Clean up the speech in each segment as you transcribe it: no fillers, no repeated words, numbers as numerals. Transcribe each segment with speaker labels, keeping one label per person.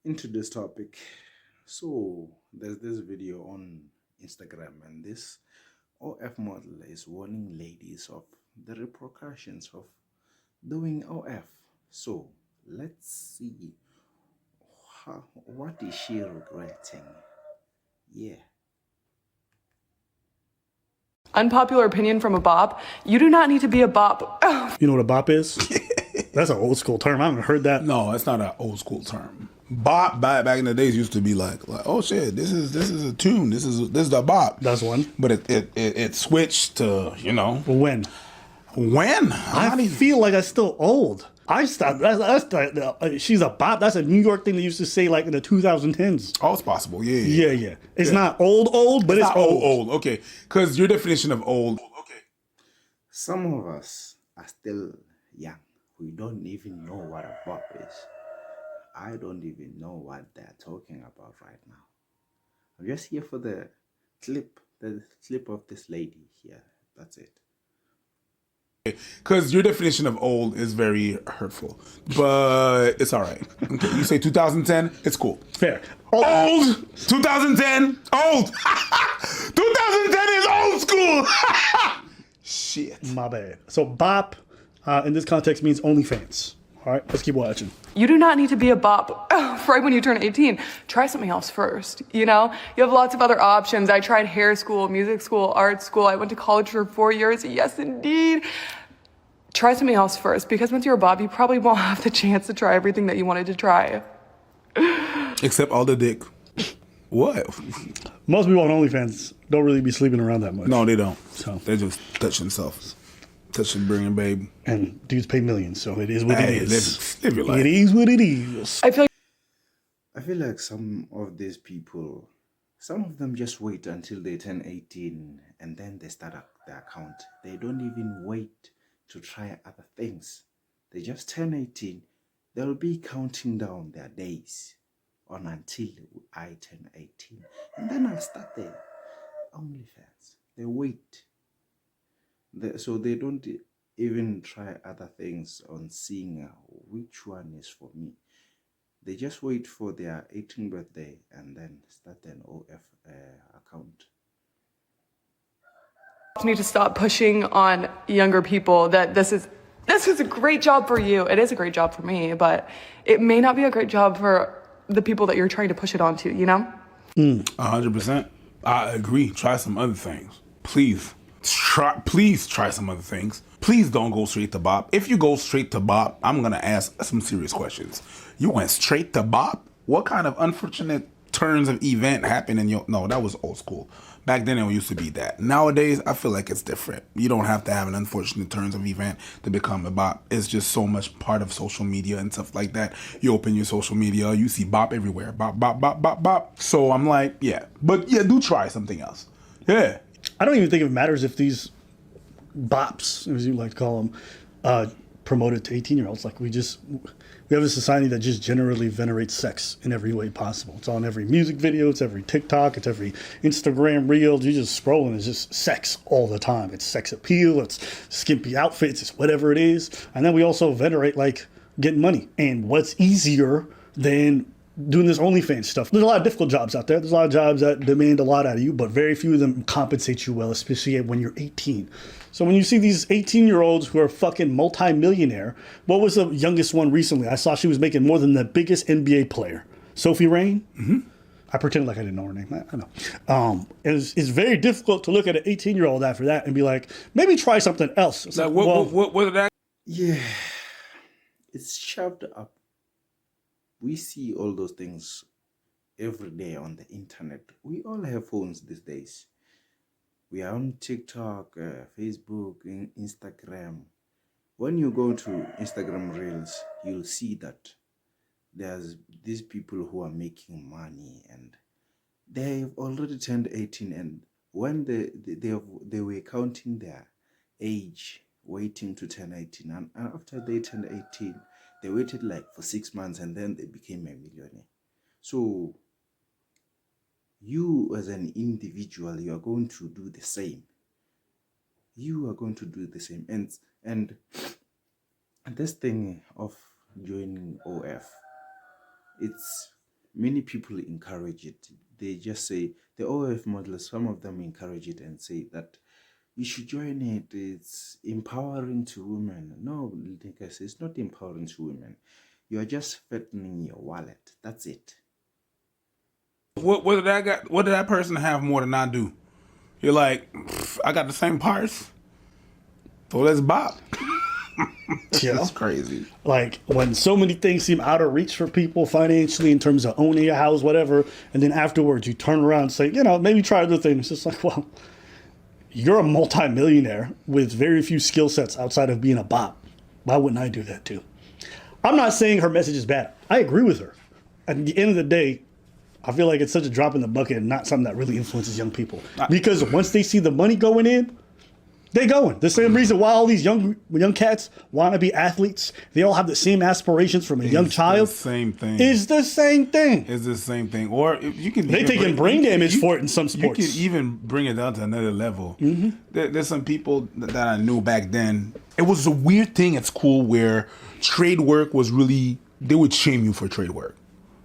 Speaker 1: into this topic. So there's this video on Instagram, and this OF model is warning ladies of the repercussions of doing OF. So let's see what is she regretting. Yeah.
Speaker 2: Unpopular opinion from a bop. You do not need to be a bop.
Speaker 3: You know what a bop is? That's an old school term. I haven't heard that.
Speaker 4: No, it's not an old school term. Bop back in the days used to be like oh shit, this is a tune. This is the bop.
Speaker 3: That's one.
Speaker 4: But it switched to
Speaker 3: When? I feel like I'm still old. I stopped. She's a bop. That's a New York thing they used to say like in the 2010s.
Speaker 4: Oh, it's possible. Yeah.
Speaker 3: Yeah. It's not old, but it's
Speaker 4: not
Speaker 3: old.
Speaker 4: old. Okay, because your definition of old. Okay.
Speaker 1: Some of us are still young. We don't even know what a bop is. I don't even know what they're talking about right now. I'm just here for the clip of this lady here. That's it.
Speaker 4: Because your definition of old is very hurtful, but it's all right. Okay, you say 2010, it's cool.
Speaker 3: Fair.
Speaker 4: Old 2010, old 2010 is old school. Shit.
Speaker 3: My bad. So bop in this context means OnlyFans. All right, let's keep watching.
Speaker 2: You do not need to be a bop right when you turn 18. Try something else first, you know? You have lots of other options. I tried hair school, music school, art school. I went to college for 4 years. Yes, indeed. Try something else first, because once you're a bop, you probably won't have the chance to try everything that you wanted to try.
Speaker 4: Except all the dick. What?
Speaker 3: Most people on OnlyFans don't really be sleeping around that much.
Speaker 4: No, they don't.
Speaker 3: So
Speaker 4: they just touch themselves. Touching, bringing, babe.
Speaker 3: And dudes pay millions, so it is what it is.
Speaker 4: Live your life.
Speaker 3: It is what it is.
Speaker 1: I feel like some of these people, some of them just wait until they turn 18 and then they start the account. They don't even wait to try other things. They just turn 18. They'll be counting down their days on until I turn 18. And then I'll start the OnlyFans. They wait. So they don't even try other things on seeing which one is for me. They just wait for their 18th birthday and then start an OF account.
Speaker 2: You need to stop pushing on younger people that this is a great job for you. It is a great job for me, but it may not be a great job for the people that you're trying to push it onto, you know?
Speaker 4: 100%. I agree. Try some other things. Please try some other things. Please don't go straight to bop. If you go straight to bop, I'm going to ask some serious questions. You went straight to bop? What kind of unfortunate turns of event happened in your... No, that was old school. Back then, it used to be that. Nowadays, I feel like it's different. You don't have to have an unfortunate turns of event to become a bop. It's just so much part of social media and stuff like that. You open your social media, you see bop everywhere. Bop, bop, bop, bop, bop. So I'm like, yeah. But yeah, do try something else. Yeah.
Speaker 3: I don't even think it matters if these bops, as you like to call them, promoted to 18-year-olds. Like we have a society that just generally venerates sex in every way possible. It's on every music video, it's every TikTok, it's every Instagram reel. You just scrolling, it's just sex all the time. It's sex appeal, it's skimpy outfits, it's whatever it is. And then we also venerate like getting money. And what's easier than doing this OnlyFans stuff? There's a lot of difficult jobs out there. There's a lot of jobs that demand a lot out of you, but very few of them compensate you well, especially when you're 18. So when you see these 18-year-olds who are fucking multi-millionaire, what was the youngest one recently? I saw she was making more than the biggest NBA player, Sophie Rain. Mm-hmm. I pretended like I didn't know her name. I know. It's very difficult to look at an 18-year-old after that and be like, maybe try something else. It's
Speaker 4: like, what did that?
Speaker 1: Yeah, it's shoved up. We see all those things every day on the internet. We all have phones these days. We are on TikTok, Facebook, Instagram. When you go to Instagram Reels, you'll see that there's these people who are making money and they've already turned 18. And when they were counting their age, waiting to turn 18, and after they turned 18, they waited like for 6 months and then they became a millionaire. So you as an individual, you are going to do the same. You are going to do the same. And this thing of joining OF, it's Many people encourage it. They just say the OF models, some of them encourage it and say that you should join it. It's empowering to women. No, niggas, it's not empowering to women. You are just fattening your wallet. That's it.
Speaker 4: What did that guy, what did that person have more than I do? You're like, I got the same parts. So let's bop.
Speaker 3: Yeah.
Speaker 4: That's crazy.
Speaker 3: Like when so many things seem out of reach for people financially in terms of owning a house, whatever, and then afterwards you turn around and say, maybe try other things. It's like, well, you're a multimillionaire with very few skill sets outside of being a bop. Why wouldn't I do that too? I'm not saying her message is bad. I agree with her. At the end of the day, I feel like it's such a drop in the bucket and not something that really influences young people. Because once they see the money going in, they going. The same reason why all these young cats want to be athletes. They all have the same aspirations from a young child.
Speaker 4: The same thing.
Speaker 3: It's the same thing.
Speaker 4: It's the same thing. Or you can.
Speaker 3: They taking brain damage for it in some sports.
Speaker 4: You can even bring it down to another level. There's some people that I knew back then. It was a weird thing at school where trade work was really, they would shame you for trade work.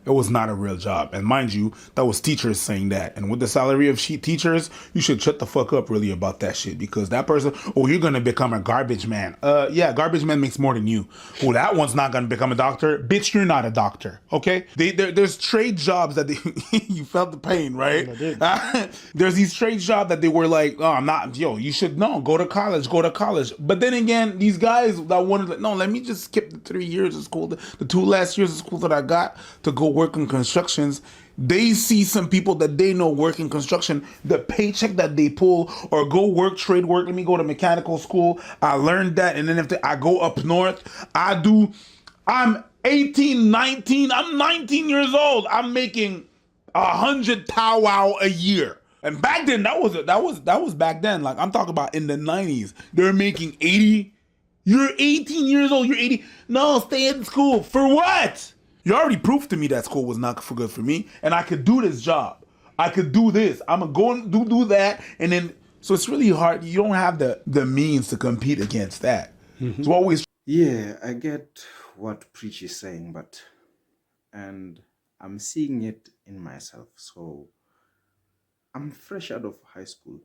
Speaker 4: It was not a real job. And mind you, that was teachers saying that. And with the salary of teachers, you should shut the fuck up really about that shit. Because that person, you're going to become a garbage man. Yeah, garbage man makes more than you. Oh, that one's not going to become a doctor. Bitch, you're not a doctor. Okay? There's trade jobs that you felt the pain, right? I did. There's these trade jobs that they were like, oh, I'm not, you should know, go to college. But then again, these guys that wanted, no, let me just skip the 3 years of school, the 2 last years of school that I got to go work in constructions. They see some people that they know work in construction, the paycheck that they pull, or go work trade work. Let me go to mechanical school. I learned that. And then if I go up north, I'm 18, 19. I'm 19 years old. I'm making 100 powwow a year. And back then, that was back then. Like I'm talking about in the 90s. They're making 80. You're 18 years old. You're 80. No, stay in school. For what? You already proved to me that school was not good for me, and I could do this job. I could do this. I'm gonna go and do that, and then so it's really hard. You don't have the means to compete against that. It's always
Speaker 1: Yeah, I get what Preach is saying, and I'm seeing it in myself. So I'm fresh out of high school.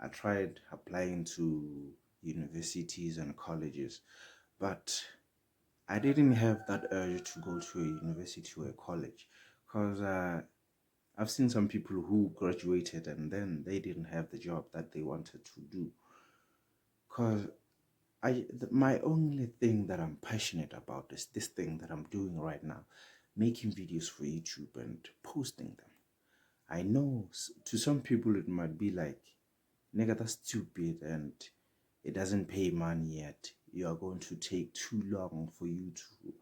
Speaker 1: I tried applying to universities and colleges, but I didn't have that urge to go to a university or a college because I've seen some people who graduated and then they didn't have the job that they wanted to do. Because my only thing that I'm passionate about is this thing that I'm doing right now, making videos for YouTube and posting them. I know to some people it might be like, nigga, that's stupid and it doesn't pay money yet. You are going to take too long for you to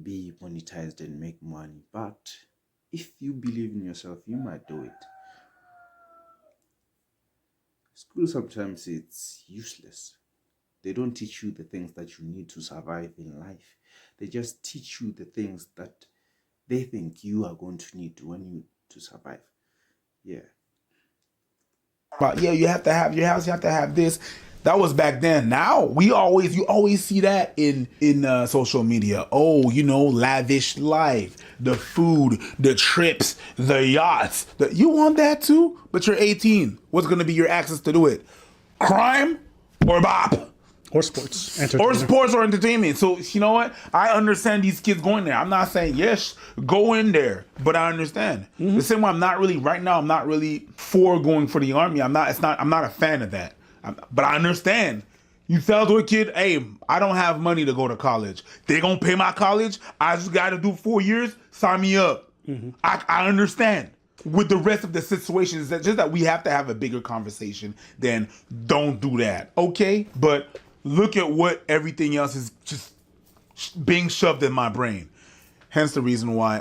Speaker 1: be monetized and make money. But if you believe in yourself, you might do it. School sometimes it's useless. They don't teach you the things that you need to survive in life. They just teach you the things that they think you are going to need to survive. Yeah.
Speaker 4: But yeah, you have to have your house. You have to have this. That was back then. Now you always see that in social media. Oh, lavish life, the food, the trips, the yachts. You want that too? But you're 18. What's gonna be your access to do it? Crime or bop?
Speaker 3: Or sports.
Speaker 4: Or sports or entertainment. So you know what? I understand these kids going there. I'm not saying yes, go in there, but I understand. The same way I'm not really for going for the army. I'm not a fan of that. But I understand. You tell to a kid, hey, I don't have money to go to college. They gonna pay my college. I just gotta do 4 years. Sign me up. I understand. With the rest of the situations, just that we have to have a bigger conversation than don't do that. Okay? But look at what everything else is just being shoved in my brain. Hence the reason why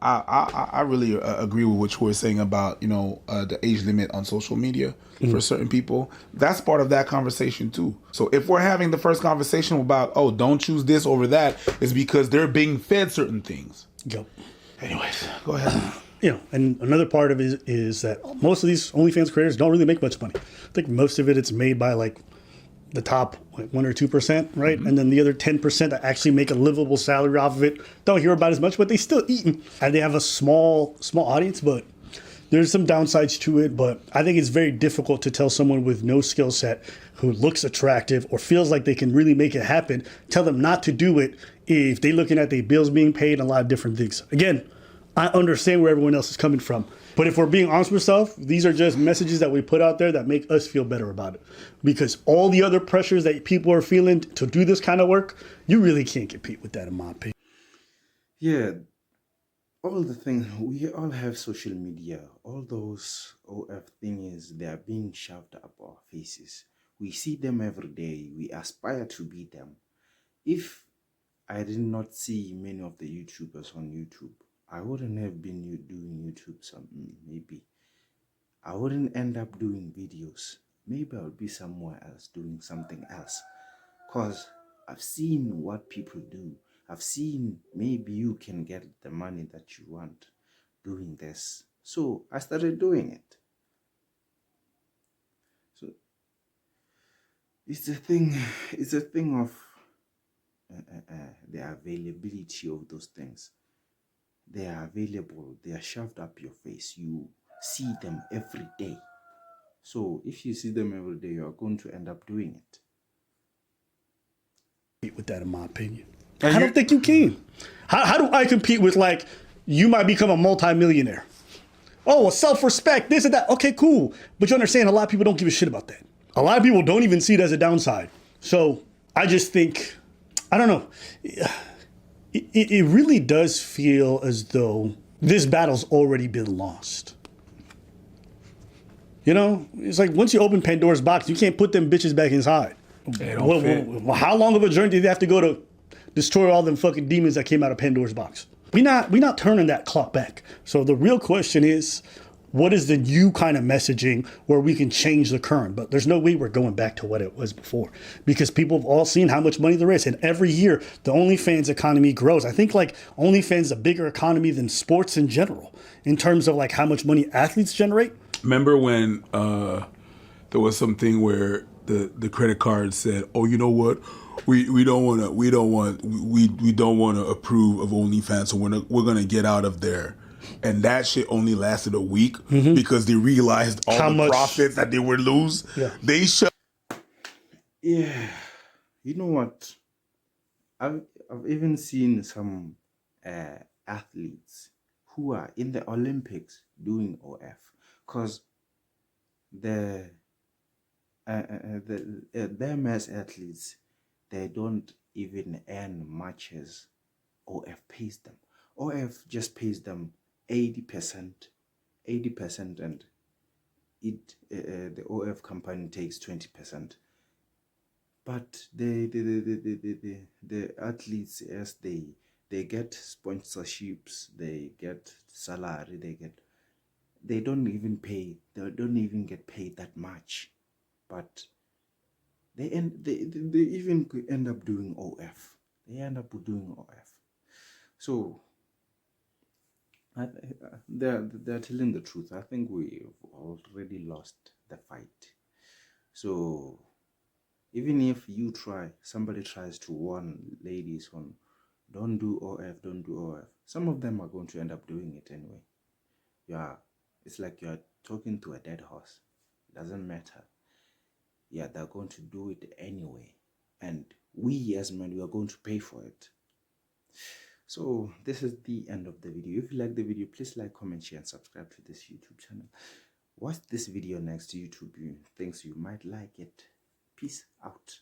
Speaker 4: I really agree with what you were saying about the age limit on social media for certain people. That's part of that conversation too. So if we're having the first conversation about don't choose this over that, it's because they're being fed certain things.
Speaker 3: Yep.
Speaker 4: Anyways, go ahead.
Speaker 3: And another part of it is that most of these OnlyFans creators don't really make much money. I think most of it's made by like the top like 1 or 2%, right? And then the other 10% that actually make a livable salary off of it don't hear about as much, but they still eating. And they have a small audience, but there's some downsides to it. But I think it's very difficult to tell someone with no skill set who looks attractive or feels like they can really make it happen, tell them not to do it if they're looking at their bills being paid and a lot of different things. Again, I understand where everyone else is coming from. But if we're being honest with ourselves, these are just messages that we put out there that make us feel better about it. Because all the other pressures that people are feeling to do this kind of work, you really can't compete with that, in my opinion.
Speaker 1: Yeah, all the things, we all have social media. All those OF things, they are being shoved up our faces. We see them every day. We aspire to be them. If I did not see many of the YouTubers on YouTube, I wouldn't have been doing YouTube. Maybe I wouldn't end up doing videos. Maybe I'll be somewhere else doing something else. Cause I've seen what people do. I've seen maybe you can get the money that you want doing this. So I started doing it. So it's a thing of the availability of those things. They are available. They are shoved up your face. You see them every day. So if you see them every day, you are going to end up doing it.
Speaker 3: With that, in my opinion. I don't think you can. How do I compete with, like, you might become a multimillionaire? Oh, well, self-respect, this and that. Okay, cool. But you understand, a lot of people don't give a shit about that. A lot of people don't even see it as a downside. So I just think, I don't know. It really does feel as though this battle's already been lost. You know, it's like once you open Pandora's box, you can't put them bitches back inside. How long of a journey did they have to go to destroy all them fucking demons that came out of Pandora's box? We not turning that clock back. So the real question is, what is the new kind of messaging where we can change the current? But there's no way we're going back to what it was before, because people have all seen how much money there is. And every year, the OnlyFans economy grows. I think like OnlyFans is a bigger economy than sports in general in terms of like how much money athletes generate.
Speaker 4: Remember when there was something where the credit card said, "Oh, you know what? We don't want to approve of OnlyFans, so we're gonna get out of there." And that shit only lasted a week because they realized all the profits that they would lose.
Speaker 3: Yeah.
Speaker 4: They shut.
Speaker 1: Yeah, you know what? I've even seen some athletes who are in the Olympics doing OF, cause them as athletes, they don't even earn much as OF pays them. OF just pays them 80%, and the OF company takes 20%. But the athletes, as they get sponsorships, they get salary, they don't even get paid that much, but they even end up doing OF. They end up doing OF. So they're telling the truth. I think we've already lost the fight. So even if somebody tries to warn ladies on, don't do OF, some of them are going to end up doing it anyway. Yeah, it's like you're talking to a dead horse. It doesn't matter. Yeah, they're going to do it anyway. And we as men, we are going to pay for it. So this is the end of the video. If you like the video, please like, comment, share, and subscribe to this YouTube channel. Watch this video next. YouTube thinks you might like it. Peace out.